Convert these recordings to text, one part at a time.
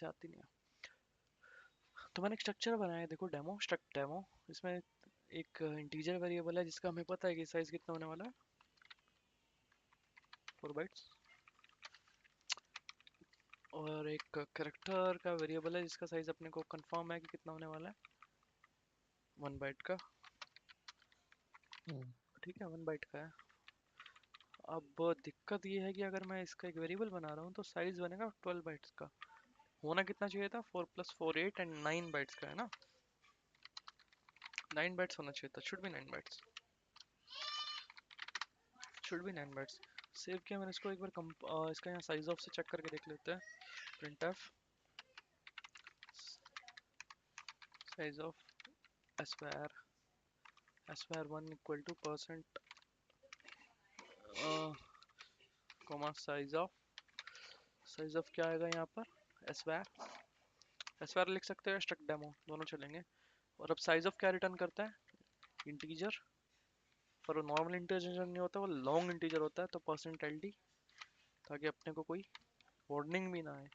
से आती नहीं है। तो मैंने एक स्ट्रक्चर बनाया है, देखो डेमो स्ट्रक्ट डेमो। इसमें एक इंटीजर वेरिएबल है जिसका हमें पता है कि साइज कितना होने वाला है, 4 बाइट्स। और एक करेक्टर का वेरिएबल है जिसका साइज अपने को कंफर्म है कि कितना होने वाला है, 1 बाइट का। हम्म, ठीक है, 1 बाइट का है। अब दिक्कत ये है कि अगर मैं इसका एक वेरिएबल बना रहा हूँ तो साइज बनेगा 12 बाइट्स का। होना कितना चाहिए था, 4 + 4 8 एंड 9 बाइट्स का है ना। 9 बाइट्स होना चाहिए था, शुड बी 9 बाइट्स। सेव किया मैंने इसको, एक बार इसका यहाँ साइज ऑफ से चेक करके देख लेते हैं। printf size of svar1 equal two percent comma size of क्या आएगा यहाँ पर, svar लिख सकते हो, स्ट्रक्ट डेमो दोनों चलेंगे। और अब साइज ऑफ क्या रिटर्न करता है, इंटीजर। पर वो नॉर्मल इंटीजर नहीं होता, वो लॉन्ग इंटीजर होता है, तो %ld, ताकि अपने को कोई वार्निंग भी ना आए।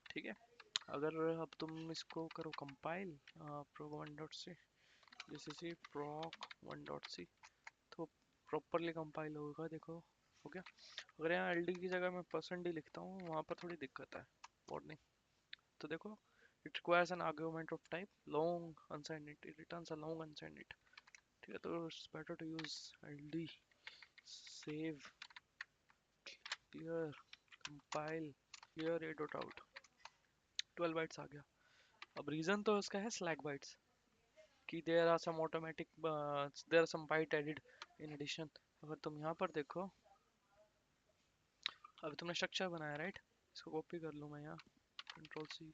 ठीक है। अगर अब तुम इसको करो कंपाइल, proc1.c gcc proc1.c, तो प्रॉपरली कंपाइल होगा, देखो हो गया। अगर यहाँ एल डी की जगह मैं %d लिखता हूँ, वहाँ पर थोड़ी दिक्कत है, वार्निंग। तो देखो, it requires an argument of type long unsigned int, it returns a long unsigned int. ठीक है, तो it's better to use L D save clear compile clear a dot out. 12 bytes आ गया। अब रीजन तो इसका है स्लैग बाइट्स, कि there are some automatic, there are some byte added in addition. अगर तुम यहाँ पर देखो, अभी तुमने स्ट्रक्चर बनाया राइट, इसको कॉपी कर लूँ मैं यहाँ, कंट्रोल C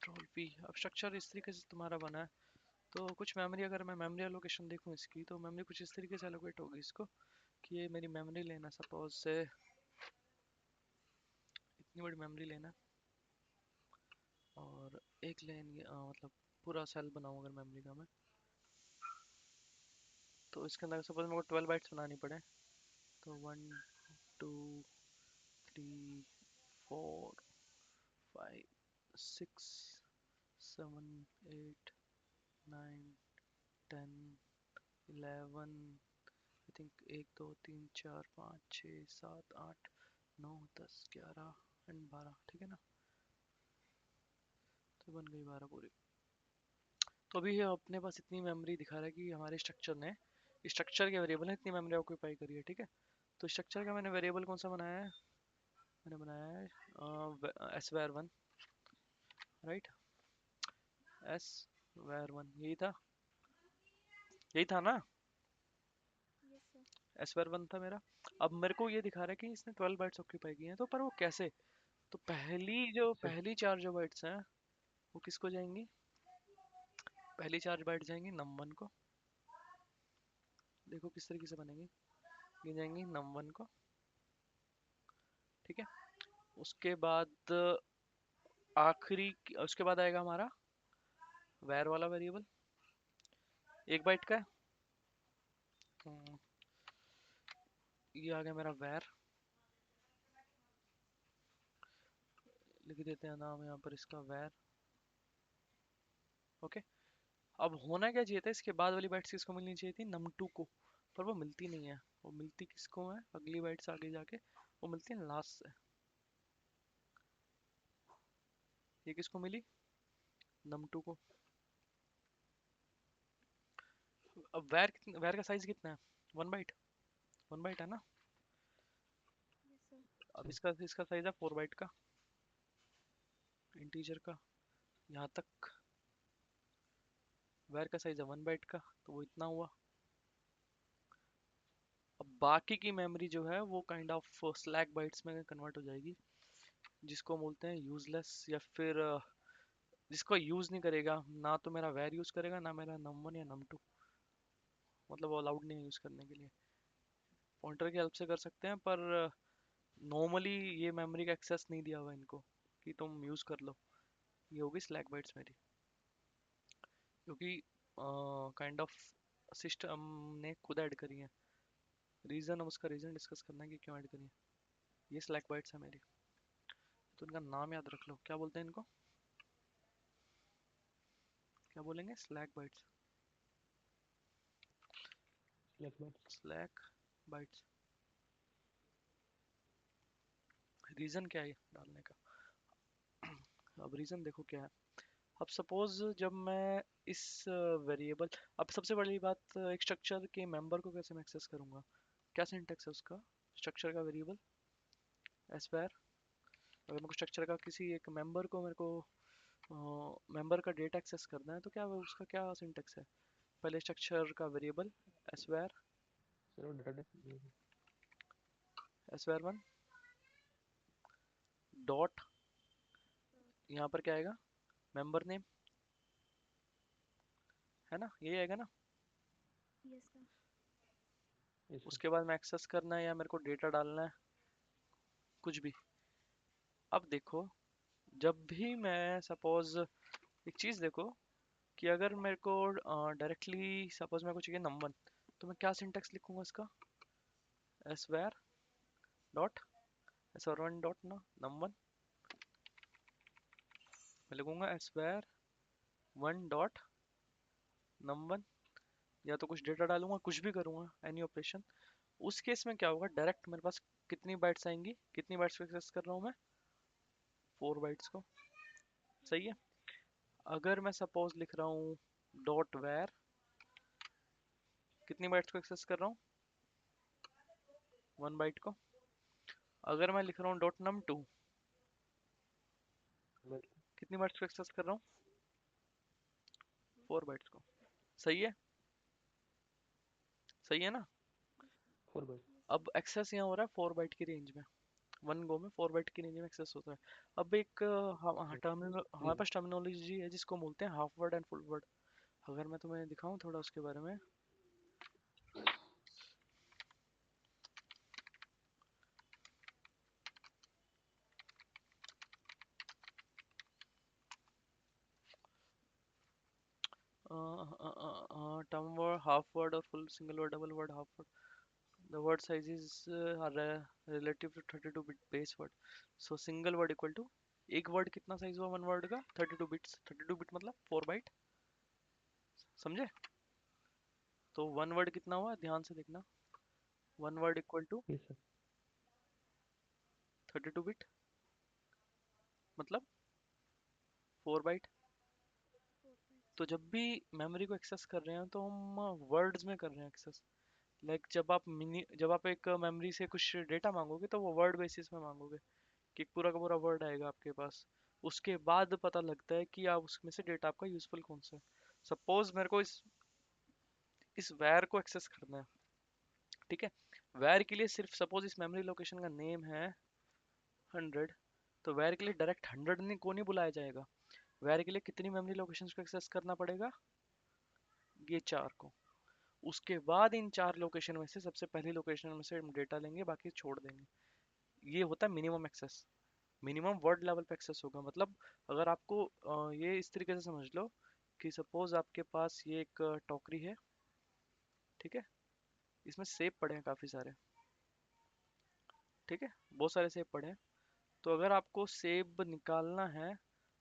कंट्रोल P। अब स्ट्रक्चर इस तरीके से तुम्हारा बना है, तो कुछ मेमोरी, अगर मैं मेमोरी एलोकेशन देखूँ इसकी, तो मेमोरी कुछ इस तरीके से एलोकेट होगी इसको, कि ये मेरी मेमोरी लेना, सपोज से इतनी बड़ी मेमोरी लेना, और एक लेंगे, मतलब पूरा सेल बनाऊँ अगर मेमोरी का मैं, तो इसके अंदर सपोज मेरे को 12 बाइट्स बनानी पड़े, तो 1 2 3 4 5 6 7 8 9 10 11, आई थिंक 1 2 3 4 5 6 7 8 9 10 11 एंड 12, ठीक है ना। तो बन गई 12 पूरी। तो अभी ये अपने पास इतनी मेमोरी दिखा रहा है कि हमारे स्ट्रक्चर ने, स्ट्रक्चर के वेरिएबल ने इतनी मेमोरी ऑक्यूपाई करी है। ठीक है, तो स्ट्रक्चर का मैंने वेरिएबल कौन सा बनाया है, मैंने बनाया है svar1, राइट, svar1 यही था ना, यस सर। svar1 था मेरा। अब मेरे को ये दिखा रहा है कि इसने 12 बाइट्स ऑक्यूपाई की हैं, तो पर वो कैसे। तो अच्छा। पहली 4 जो बाइट्स हैं वो किसको जाएंगी, पहली 4 बाइट जाएंगी num1 को। देखो किस तरीके से बनेंगी, ये जाएंगी num1 को। ठीक है, उसके बाद उसके बाद आएगा हमारा वैर वाला वेरिएबल, 1 बाइट का है। हम्म, ये आ गया मेरा वैर, लिख देते हैं नाम यहाँ पर इसका वैर। ओके। अब होना क्या चाहिए था, इसके बाद वाली बाइट्स किसको मिलनी चाहिए थी, num2 को, पर वो मिलती नहीं है। वो मिलती किसको है, अगली बाइट्स आगे जाके वो मिलती है लास्ट से। ये किसको मिली, num2 को। अब वैर का साइज कितना है, 1 बाइट, 1 बाइट है ना। Yes sir. अब अच्छा। इसका इसका साइज है 4 बाइट का, इंटीजर का। यहाँ तक वैर का साइज है 1 बाइट का, तो वो इतना हुआ। अब बाकी की मेमोरी जो है वो काइंड ऑफ स्लैग बाइट्स में कन्वर्ट हो जाएगी, जिसको बोलते हैं यूजलेस, या फिर जिसको यूज नहीं करेगा ना, तो मेरा वैर यूज करेगा ना मेरा num1 या num2, मतलब वो अलाउड नहीं है यूज करने के लिए। पॉइंटर की हेल्प से कर सकते हैं, पर नॉर्मली ये मेमोरी का एक्सेस नहीं दिया हुआ इनको कि तुम यूज कर लो। ये होगी स्लैग बाइट्स मेरी, क्योंकि काइंड ऑफ सिस्टम ने खुद ऐड करी है। रीजन, हम उसका रीजन डिस्कस करना है कि क्यों ऐड करी है। ये स्लैग बाइट्स है मेरी। तो इनका नाम याद रख लो, क्या बोलते हैं इनको, क्या बोलेंगे, स्लैक बाइट्स, लगभग स्लैक बाइट्स। रीजन क्या है डालने का? अब रीजन देखो क्या है। अब सपोज जब मैं इस वेरिएबल, अब सबसे बड़ी बात, एक स्ट्रक्चर के मेंबर को कैसे मैं एक्सेस करूंगा, क्या सिंटेक्स है उसका, स्ट्रक्चर का वेरिएबल एस्पेयर। अगर मेरे को स्ट्रक्चर का किसी एक मेंबर को, मेरे को मेंबर का डेटा एक्सेस करना है, तो क्या उसका क्या सिंटेक्स है, पहले स्ट्रक्चर का वेरिएबल एस्पेयर, चलो डाटा एस्पेयर वन डॉट, यहाँ पर क्या आएगा, मेंबर नेम, है ना, यही आएगा ना। Yes sir. ये सर उसके बाद में एक्सेस करना है या मेरे को डेटा डालना है, कुछ भी। अब देखो, जब भी मैं सपोज, एक चीज देखो, कि अगर मेरे को डायरेक्टली सपोज मेरे को चाहिए नंबर, तो मैं क्या सिंटेक्स लिखूंगा इसका, एसवेयर डॉट एसवेयर वन डॉट ना नंबर, मैं लिखूंगा एसवेयर वन डॉट नंबर, या तो कुछ डेटा डालूंगा, कुछ भी करूंगा, एनी ऑपरेशन। उस केस में क्या होगा, डायरेक्ट मेरे पास कितनी बाइट्स आएंगी, कितनी बाइट्स को एक्सेस कर रहा हूँ मैं, 4 बाइट्स को। सही है। अगर मैं सपोज लिख रहा हूँ डॉट वेर, कितनी बाइट्स को एक्सेस कर रहा हूँ, 1 बाइट को। अगर मैं लिख रहा हूँ डॉट नम टू, कितनी बाइट्स को एक्सेस कर रहा हूँ, 4 बाइट्स को। सही है, सही है ना। 4 बाइट। अब एक्सेस यहाँ हो रहा है 4 बाइट की रेंज में, वन गो में 4 बाइट की रेंज में एक्सेस होता है। अब एक हमारे जी पास टर्मिनोलॉजी है जिसको बोलते हैं half word and full word. अगर मैं तुम्हें दिखाऊं थोड़ा उसके बारे में, टर्म वर्ड, हाफ वर्ड और full, single word, double word, half word, the word size is relative to 32 bit base word. So single word equal to, एक वर्ड कितना साइज हुआ वन वर्ड का, 32 बिट्स, 32 बिट मतलब 4 bite, समझे। तो one word कितना हुआ, ध्यान से देखना, वन वर्ड इक्वल टू ये सर 32 बिट, मतलब 4 बाइट। 4 बाइट्स। तो जब भी मेमोरी को एक्सेस कर रहे हैं तो हम वर्ड्स में कर रहे हैं एक्सेस। लाइक जब आप एक मेमोरी से कुछ डेटा मांगोगे तो वो वर्ड बेसिस में मांगोगे, कि पूरा का पूरा वर्ड आएगा आपके पास। उसके बाद पता लगता है कि आप उसमें से डेटा आपका यूजफुल कौन सा है। सपोज मेरे को इस वैर को एक्सेस करना है, ठीक है। वैर के लिए सिर्फ सपोज इस मेमोरी लोकेशन का नेम है 100, तो वैर के लिए डायरेक्ट 100 नहीं को नहीं बुलाया जाएगा। वैर के लिए कितनी मेमोरी लोकेशंस को एक्सेस करना पड़ेगा, ये 4 को। उसके बाद इन 4 लोकेशन में से सबसे पहली लोकेशन में से हम डेटा लेंगे, बाकी छोड़ देंगे। ये होता है minimum access. Minimum word level पे एक्सेस होगा, मतलब अगर आपको ये इस तरीके से समझ लो कि सपोज आपके पास ये एक टोकरी है, ठीक है, इसमें सेब पड़े हैं काफी सारे, ठीक है, बहुत सारे सेब पड़े हैं। तो अगर आपको सेब निकालना है,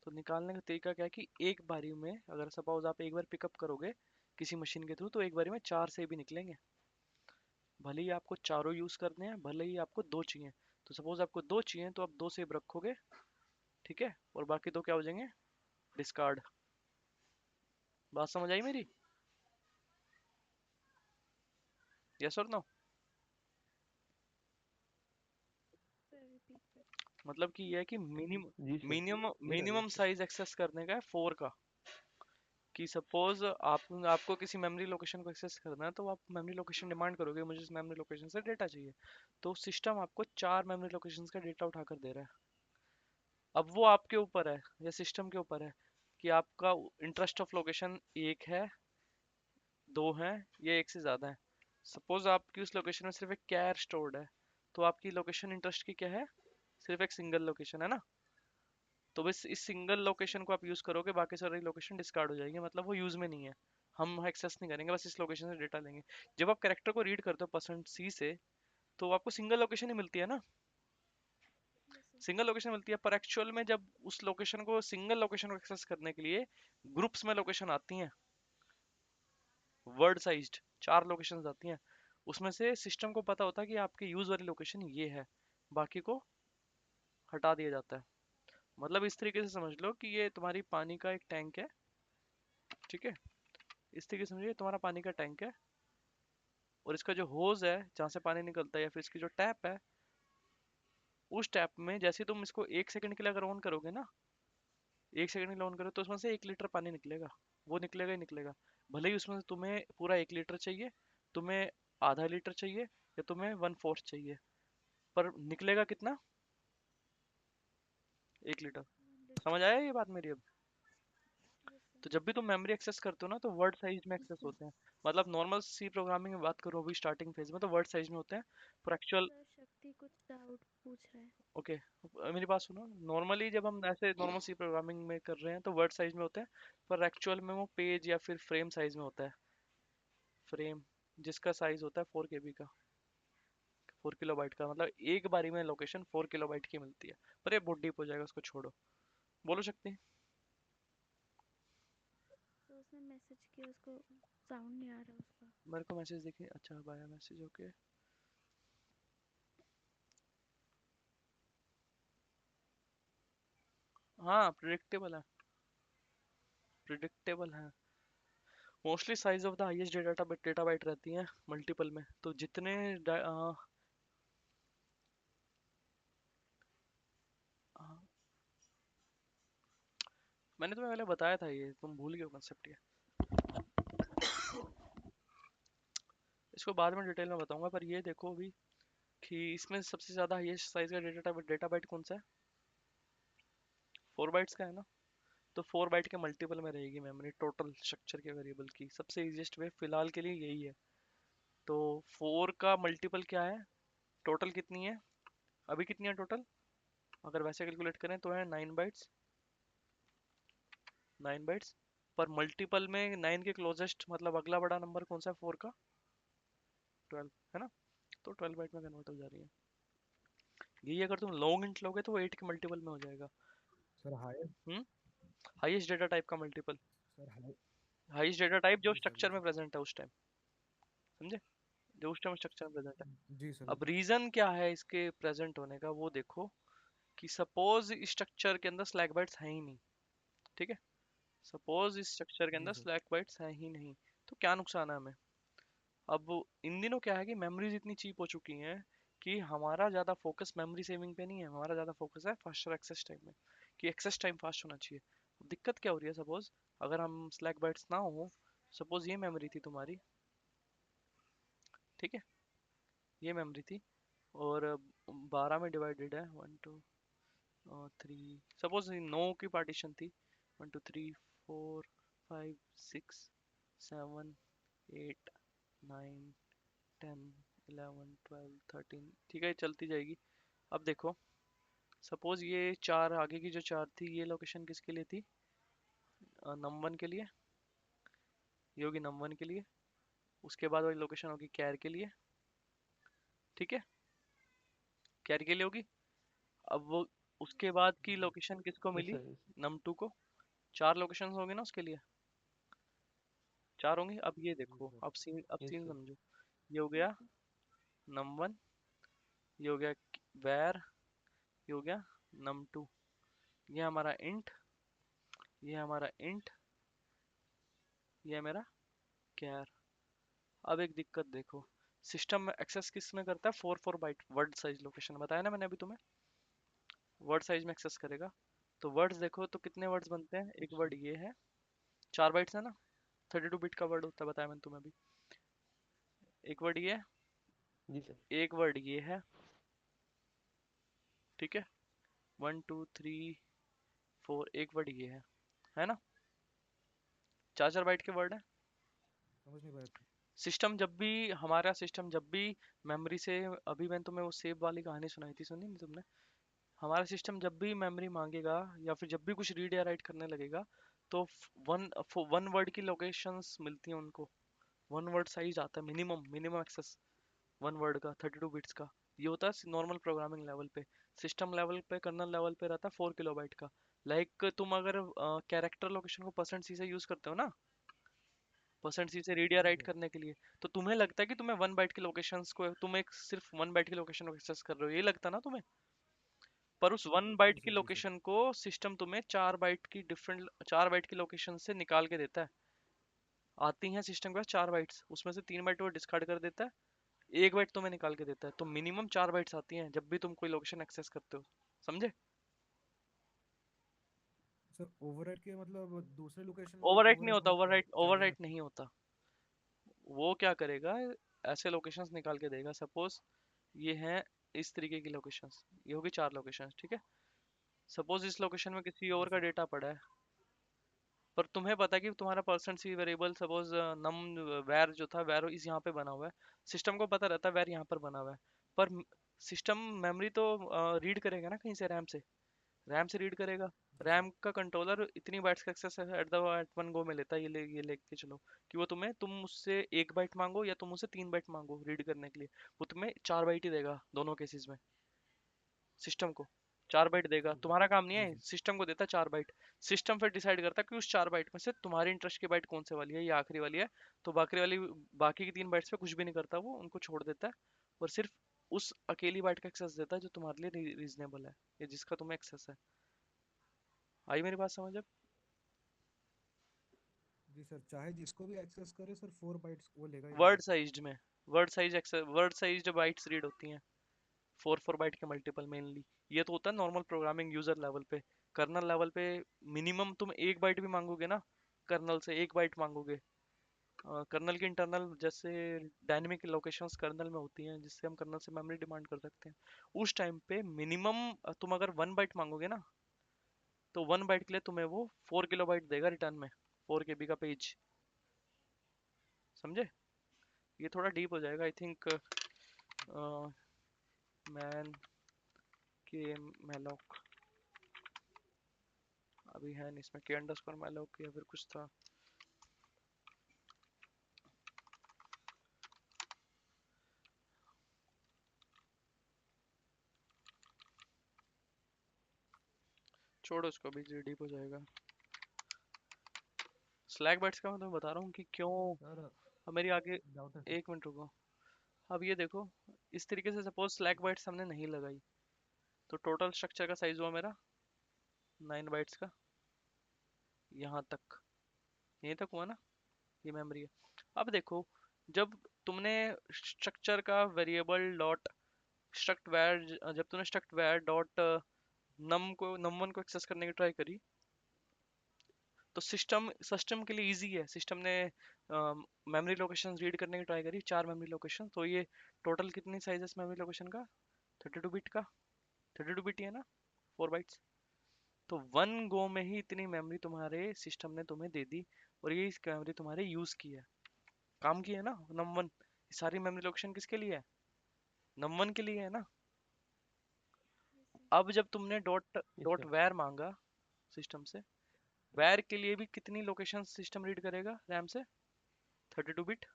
तो निकालने का तरीका क्या है कि एक बारी में, अगर सपोज आप एक बार पिकअप करोगे किसी मशीन के थ्रू, तो एक बारी में 4 सेब ही निकलेंगे। भले ही आपको चारों यूज करने हैं, भले ही आपको दो चाहिए। तो सपोज आपको दो चाहिए तो आप दो सेब रखोगे, ठीक है, और बाकी दो क्या हो जाएंगे, डिस्कार्ड। बात समझ आई मेरी, यस और नो। सर रिपीट कर। मतलब कि यह है कि मिनिमम जी सर मिनिमम क्लियर आ गया मिनिमम सर। साइज एक्सेस करने का है 4 का। कि सपोज आपको किसी मेमोरी लोकेशन को एक्सेस करना है, तो आप मेमोरी लोकेशन डिमांड करोगे, मुझे इस मेमोरी लोकेशन से डेटा चाहिए। तो सिस्टम आपको 4 मेमोरी लोकेशन का डेटा उठाकर दे रहा है। अब वो आपके ऊपर है या सिस्टम के ऊपर है कि आपका इंटरेस्ट ऑफ लोकेशन एक है, दो है, या एक से ज्यादा है। सपोज आपकी उस लोकेशन में सिर्फ एक कैर स्टोर्ड है, तो आपकी लोकेशन इंटरेस्ट की क्या है, सिर्फ एक सिंगल लोकेशन है ना। तो बस इस सिंगल लोकेशन को आप यूज करोगे, बाकी सारी लोकेशन डिस्कार्ड हो जाएगी, मतलब वो यूज में नहीं है, हम एक्सेस नहीं करेंगे, बस इस लोकेशन से डेटा लेंगे। जब आप कैरेक्टर को रीड करते हो परसेंट सी से, तो आपको सिंगल लोकेशन ही मिलती है ना। यस सिंगल लोकेशन मिलती है, पर एक्चुअल में जब उस लोकेशन को, सिंगल लोकेशन को एक्सेस करने के लिए ग्रुप्स में लोकेशन आती हैं, वर्ड साइज्ड 4 लोकेशंस आती हैं, उसमें से सिस्टम को पता होता है कि आपकी यूज वाली लोकेशन ये है, बाकी को हटा दिया जाता है। मतलब इस तरीके से समझ लो कि ये तुम्हारी पानी का एक टैंक है, ठीक है, इस तरीके से समझिए तुम्हारा पानी का टैंक है, और इसका जो होज है जहाँ से पानी निकलता है, या फिर इसकी जो टैप है, उस टैप में जैसे तुम इसको 1 सेकंड के लिए अगर ऑन करोगे ना, 1 सेकंड के लिए ऑन करो तो उसमें से 1 लीटर पानी निकलेगा, वो निकलेगा ही निकलेगा। भले ही उसमें से तुम्हें पूरा 1 लीटर चाहिए, तुम्हें आधा लीटर चाहिए, या तुम्हें 1/4 चाहिए, पर निकलेगा कितना? 1 लीटर। 1 लीटर। समझ आया ये बात मेरी अब? Yes sir. तो जब भी तुम मेमोरी एक्सेस करते हो ना, तो वर्ड साइज में एक्सेस होते हैं। मतलब नॉर्मल सी प्रोग्रामिंग में बात करो अभी स्टार्टिंग फेज में, तो वर्ड साइज में होते हैं, पर एक्चुअल, सर शक्ति कुछ डाउट पूछ रहा है। ओके, मेरी बात सुनो। नॉर्मली जब हम ऐसे नॉर्मल सी प्रोग्रामिंग में कर रहे हैं तो वर्ड साइज में होते हैं, पर एक्चुअल में वो पेज या फिर फ्रेम साइज में होता है। फ्रेम जिसका साइज होता है 4 KB का, 4 KB का, मतलब एक बारी में लोकेशन 4 KB की मिलती है। पर ये बहुत डीप हो जाएगा, उसको छोड़ो। बोलो शक्ति। तो उसने मैसेज किया, उसको साउंड नहीं आ रहा उसका। मेरे को मैसेज देखिए, अच्छा बाया मैसेज, ओके। हाँ प्रिडिक्टेबल है, प्रिडिक्टेबल है। Mostly size of the highest data byte रहती है मल्टीपल में, तो जितने मैंने तुम्हें पहले बताया था, ये तुम भूल गए हो कंसेप्ट ये। इसको बाद में डिटेल में बताऊंगा, पर ये देखो अभी कि इसमें सबसे ज्यादा हाईएस्ट साइज का डेटा बाइट कौन सा है? 4 बाइट्स का है ना। तो 4 बाइट के मल्टीपल में रहेगी मेमोरी टोटल स्ट्रक्चर के वेरिएबल की। सबसे इजीएस्ट वे फिलहाल के लिए यही है। तो 4 का मल्टीपल क्या है, टोटल कितनी है, अभी कितनी है टोटल? अगर वैसे कैलकुलेट करें तो है 9 बाइट्स, 9 बाइट्स। पर मल्टीपल में 9 के क्लोजेस्ट मतलब अगला बड़ा नंबर कौन सा है 4 का? 12 है ना। तो 12 बाइट में कन्वर्ट हो जा रही है। यही अगर तुम लॉन्ग इंट लोगे तो वो 8 के मल्टीपल में हो जाएगा। Sir higher. Hmm. Highest data type का multiple, sir higher. Highest data type जो जी सर, स्ट्रक्चर जी में सर। प्रेजेंट है उस टाइम, समझे, जो उस टाइम स्ट्रक्चर में प्रेजेंट है। जी सर, अब जी। रीजन क्या है इसके प्रेजेंट होने का, वो देखो कि सपोज इस स्ट्रक्चर के अंदर स्लैक बाइट्स है ही नहीं, ठीक है, सपोज इस स्ट्रक्चर के जी अंदर सर। स्लैक बाइट्स है ही नहीं, तो क्या नुकसान है हमें? अब इन दिनों क्या है कि मेमोरीज इतनी चीप हो चुकी हैं कि हमारा ज़्यादा फोकस मेमोरी सेविंग पे नहीं है, हमारा ज़्यादा फोकस है फास्टर एक्सेस टाइम में, कि एक्सेस टाइम फास्ट होना चाहिए। अब दिक्कत क्या हो रही है, सपोज अगर हम स्लैक बाइट्स ना हो, सपोज ये मेमोरी थी तुम्हारी, ठीक है, ये मेमोरी थी, और 12 में डिवाइडेड है, 1 2 3, सपोज 9 की पार्टीशन थी, 1 2 3 4 5 6 7 8 9 10 11 12 13, ठीक है, ये चलती जाएगी। अब देखो, सपोज ये चार आगे की जो चार थी, ये लोकेशन किसके लिए थी? नम 1 के लिए, ये होगी नम 1 के लिए, उसके बाद वाली लोकेशन होगी कैर के लिए, ठीक है, कैर के लिए होगी। अब वो उसके बाद की लोकेशन किसको यस मिली? Sir, yes. नम 2 को। 4 लोकेशन होंगे ना उसके लिए, 4 होंगी। अब ये जी देखो, सर। अब यस सीन सर। समझो, ये हो गया ठीक है। नम 1, ये हो गया वैर, ये हो गया नम 2, ये हमारा इंट, ये हमारा इंट, ये है मेरा कैर। अब एक दिक्कत देखो, सिस्टम में एक्सेस किस में करता है? 4 4 बाइट वर्ड साइज लोकेशन, बताया ना मैंने अभी तुम्हें, वर्ड साइज में एक्सेस करेगा। तो वर्ड्स देखो तो कितने वर्ड्स बनते हैं, एक अच्छा। वर्ड ये है, 4 बाइट्स है ना, 32 बिट का वर्ड होता है, बताया मैंने तुम्हें अभी। एक वर्ड ये है, जी सर। एक वर्ड ये है, ठीक है, 1 2 3 4, एक वर्ड ये है ना, 4 4 बाइट के वर्ड है। समझ नहीं पाया था। सिस्टम जब भी, हमारा सिस्टम जब भी मेमोरी से, अभी मैंने तुम्हें वो सेव वाली कहानी सुनाई थी, सुनी नहीं तुमने? हमारा सिस्टम जब भी मेमोरी मांगेगा या फिर जब भी कुछ रीड या राइट करने लगेगा, तो वन वन वर्ड की लोकेशंस मिलती हैं उनको, 1 वर्ड साइज आता है, मिनिमम मिनिमम एक्सेस 1 वर्ड का, 32 बिट्स का। ये होता है नॉर्मल प्रोग्रामिंग लेवल पे। सिस्टम लेवल पे कर्नल लेवल पे रहता है 4 किलोबाइट का। लाइक तुम अगर कैरेक्टर लोकेशन को %c से यूज करते हो ना, %c से रीड या जी राइट सर। करने के लिए, तो तुम्हें लगता है कि तुम्हें 1 बाइट की लोकेशंस को, तुम एक सिर्फ 1 बाइट की लोकेशन को एक्सेस कर रहे हो, ये लगता है ना तुम्हें। पर उस 1 बाइट जी की सर। जी सर। लोकेशन को सिस्टम तुम्हें 4 बाइट की लोकेशन से निकाल के देता है। आती हैं सिस्टम के पास 4 बाइट्स, उसमें से 3 बाइट वो डिस्कार्ड कर देता है, 1 बाइट तुम्हें निकाल के देता है। तो मिनिमम 4 बाइट्स आती हैं जब भी तुम कोई लोकेशन एक्सेस करते हो, समझे। सर ओवरराइट के मतलब दूसरे लोकेशन में ओवरराइट नहीं ओवरराइट होता, होने ओवरराइट चाहिए ना। ओवरराइट नहीं होता। वो क्या करेगा, ऐसे लोकेशंस निकाल के देगा। सपोज ये हैं इस तरीके की लोकेशंस, ये होगी 4 लोकेशंस, ठीक है। सपोज इस लोकेशन में किसी जी और का सर। डेटा पड़ा है, पर तुम्हें पता है कि तुम्हारा %c वेरिएबल सपोज नम वैर जो था, वैर इस यहाँ पे बना हुआ है। सिस्टम को पता रहता है वैर यहाँ पर बना हुआ है, पर सिस्टम मेमोरी तो रीड करेगा ना कहीं से, रैम से रीड करेगा। जी सर। रैम का कंट्रोलर इतनी बाइट्स का एक्सेस एट वन गो में लेता है, ये लेके चलो कि वो तुम्हें, तुम उससे 1 बाइट मांगो या तुम उससे 3 बाइट मांगो रीड करने के लिए, वो तुम्हें 4 बाइट ही देगा दोनों केसेस में। सिस्टम को 4 बाइट देगा, जी तुम्हारा काम नहीं जी है, सर। सिस्टम को देता है 4 बाइट। सिस्टम फिर डिसाइड करता है कि उस 4 बाइट में से तुम्हारी इंटरेस्ट की बाइट कौन से वाली है, ये आखिरी वाली है। तो बाकी की 3 बाइट्स पे कुछ भी नहीं करता, वो उनको छोड़ देता है, और सिर्फ उस अकेली बाइट का एक्सेस देता है जो तुम्हारे लिए रीजनेबल है, या जिसका तुम्हें एक्सेस है। आई मेरी बात समझ अब। जी सर, चाहे जिसको भी एक्सेस करे सर 4 बाइट्स वो लेगा ही लेगा वर्ड सर। साइज्ड में, वर्ड साइज्ड बाइट्स रीड होती हैं, 4 4 बाइट के मल्टीपल मेनली। ये तो होता है नॉर्मल प्रोग्रामिंग यूजर लेवल पे। कर्नल लेवल पे मिनिमम तुम 1 बाइट भी मांगोगे ना, कर्नल से 1 बाइट मांगोगे। कर्नल की इंटरनल जैसे डायनेमिक लोकेशंस कर्नल में होती हैं, जिससे हम कर्नल से मेमोरी डिमांड कर सकते हैं। उस टाइम पे मिनिमम तुम अगर 1 बाइट मांगोगे ना, तो 1 बाइट के लिए तुम्हें वो 4 किलोबाइट देगा रिटर्न में, 4 KB का पेज, समझे। ये थोड़ा डीप हो जाएगा आई थिंक। मैन के मैलॉक अभी है नहीं इसमें, k_malloc या फिर कुछ था। छोड़ो इसको, अभी डीप हो जाएगा। स्लैक बाइट्स का मैं तुम्हें बता रहा हूँ कि क्यों सर मेरी आगे। डाउट है सर। 1 मिनट रुको। अब ये देखो, इस तरीके से सपोज स्लैक बाइट्स हमने नहीं लगाई, तो टोटल स्ट्रक्चर का साइज हुआ मेरा 9 बाइट्स का, यहाँ तक, यहीं तक हुआ ना, ये मेमोरी है। अब देखो, जब तुमने स्ट्रक्चर का वेरिएबल डॉट स्ट्रक्ट वैर जब तुमने स्ट्रक्ट वैर डॉट नम वन को एक्सेस करने की ट्राई करी, तो सिस्टम सिस्टम के लिए इजी है। सिस्टम ने मेमोरी लोकेशन रीड करने की ट्राई करी, 4 मेमोरी लोकेशन। तो ये टोटल कितनी साइज है इस मेमोरी लोकेशन का, 32 बिट का, 32 बिट ही है ना, 4 बाइट्स। तो 1 गो में ही इतनी मेमोरी तुम्हारे सिस्टम ने तुम्हें दे दी, और ये मेमोरी तुम्हारे यूज की है, काम की है ना नम वन। सारी मेमोरी लोकेशन किसके लिए है, नम वन के लिए है ना। Yes sir. अब जब तुमने डॉट यस डॉट सर। वैर मांगा सिस्टम से, वैर के लिए भी कितनी लोकेशन सिस्टम रीड करेगा रैम से, 32 बिट।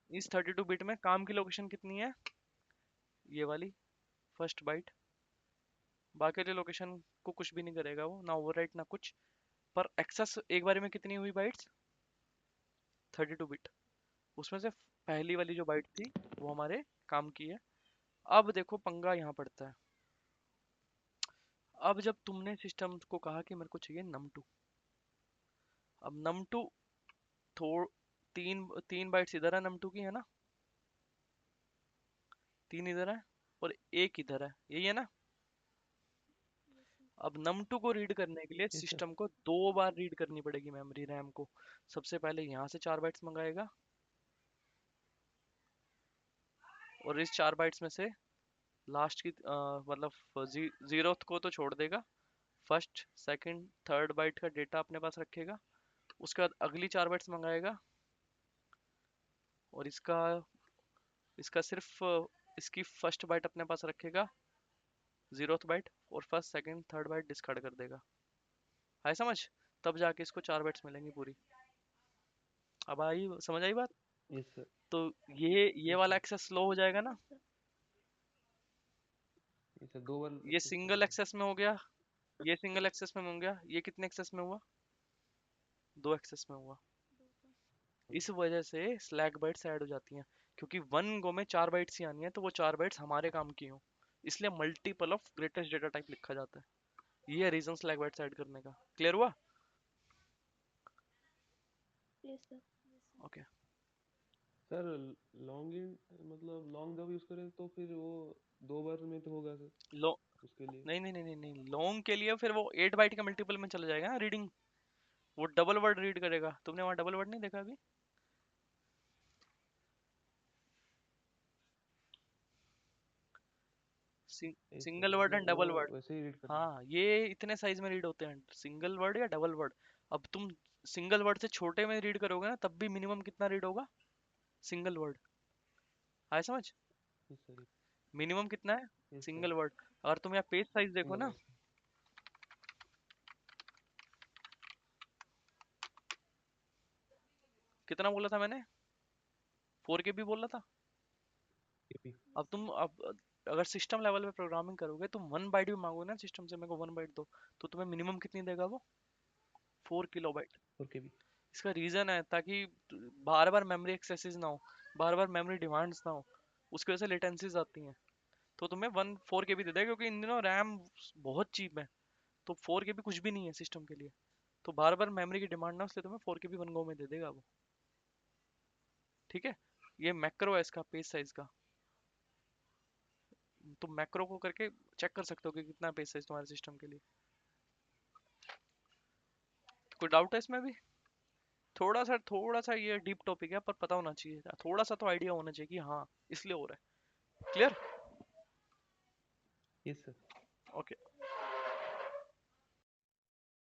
इस 32 बिट में काम की लोकेशन कितनी है, ये वाली फर्स्ट बाइट। बाकी वाली लोकेशन को कुछ भी नहीं करेगा वो, ना ओवरराइट ना कुछ। पर एक्सेस एक बार में कितनी हुई बाइट्स, 32 बिट। उसमें से पहली वाली जो बाइट थी वो हमारे काम की है। अब देखो पंगा यहाँ पड़ता है। अब जब तुमने सिस्टम को कहा कि मेरे को चाहिए num2, अब num2 थोड़ तीन तीन बाइट्स इधर है num2 की, है ना, 3 इधर है और 1 इधर है, यही है ना। Yes sir. अब num2 को रीड करने के लिए यस सर। सिस्टम को 2 बार रीड करनी पड़ेगी मेमोरी रैम को। सबसे पहले यहाँ से 4 बाइट्स मंगाएगा, और इस 4 बाइट्स में से लास्ट की मतलब जीरोथ को तो छोड़ देगा, फर्स्ट सेकंड थर्ड बाइट का डेटा अपने पास रखेगा। उसके बाद अगली 4 बाइट्स मंगाएगा, और इसका इसका सिर्फ इसकी फर्स्ट बाइट अपने पास रखेगा, जीरोथ बाइट, और first second third byte discard कर देगा। है समझ। तब जाके इसको 4 बाइट्स मिलेंगी पूरी। अब आई समझ आई बात। Yes sir. तो ये यस वाला सर। एक्सेस स्लो हो जाएगा ना। Yes sir. ये सर 2 बार ये एक्सेस सिंगल करेगा। एक्सेस में हो गया, ये सिंगल एक्सेस में हो गया, ये कितने एक्सेस में हुआ? 2 एक्सेस में हुआ। इस वजह से स्लैक बाइट्स ऐड हो जाती हैं, क्योंकि वन गो में 4 बाइट्स ही आनी है, तो वो 4 बाइट्स हमारे काम की हो, इसलिए multiple of greatest data type लिखा जाता है। ये रीजन स्लैक बाइट्स ऐड करने का। क्लियर हुआ? Yes sir. Okay. Sir long इन मतलब लॉन्ग जब यूज करें तो फिर वो 2 बार में तो होगा सर लो उसके लिए। नहीं नहीं नहीं नहीं नहीं, लॉन्ग के लिए फिर वो 8 बाइट के मल्टीपल में चला जाएगा ना रीडिंग, वो डबल वर्ड रीड करेगा। तुमने वहां डबल वर्ड नहीं देखा अभी? ऐसा सिंगल वर्ड मतलब एंड वो डबल वर्ड। वैसे ही रीड करना है। हाँ, ये इतने साइज में रीड होते हैं, सिंगल वर्ड या डबल वर्ड। अब तुम सिंगल वर्ड से छोटे में रीड करोगे ना, तब भी मिनिमम कितना रीड होगा? Single word. आया समझ? Yes sir. मिनिमम कितना है? Yes sir. Single word. अगर तुम यहाँ पेज साइज देखो सिंगल ना, वर्ड। कितना बोला था मैंने? 4 KB बोला था। केपी। अब तुम अब अगर सिस्टम लेवल पे प्रोग्रामिंग करोगे, तुम 1 बाइट भी मांगोगे ना सिस्टम से, मेरे को 1 बाइट दो, तो तुम्हें मिनिमम कितनी देगा वो? 4 KB। और केपी। इसका रीजन है ताकि बार बार मेमोरी एक्सेसेस ना हो, बार बार मेमोरी डिमांड्स ना हो, उसकी वजह से लेटेंसीज आती हैं। तो तुम्हें 4 KB दे देगा, क्योंकि इन दिनों रैम बहुत चीप है, तो 4 KB कुछ भी नहीं है सिस्टम के लिए। तो बार बार मेमोरी की डिमांड ना हो, इसलिए तुम्हें 4 KB 1 गो में दे देगा वो। ठीक है? ये मैक्रो है इसका पेज साइज का। तुम मैक्रो को करके चेक कर सकते हो कि कितना पेज साइज तुम्हारे सिस्टम के लिए। कोई डाउट है इसमें भी? थोड़ा सा ये डीप टॉपिक है, पर पता होना चाहिए, थोड़ा सा तो आइडिया होना चाहिए कि हाँ इसलिए हो रहा है। क्लियर? Yes sir. ओके।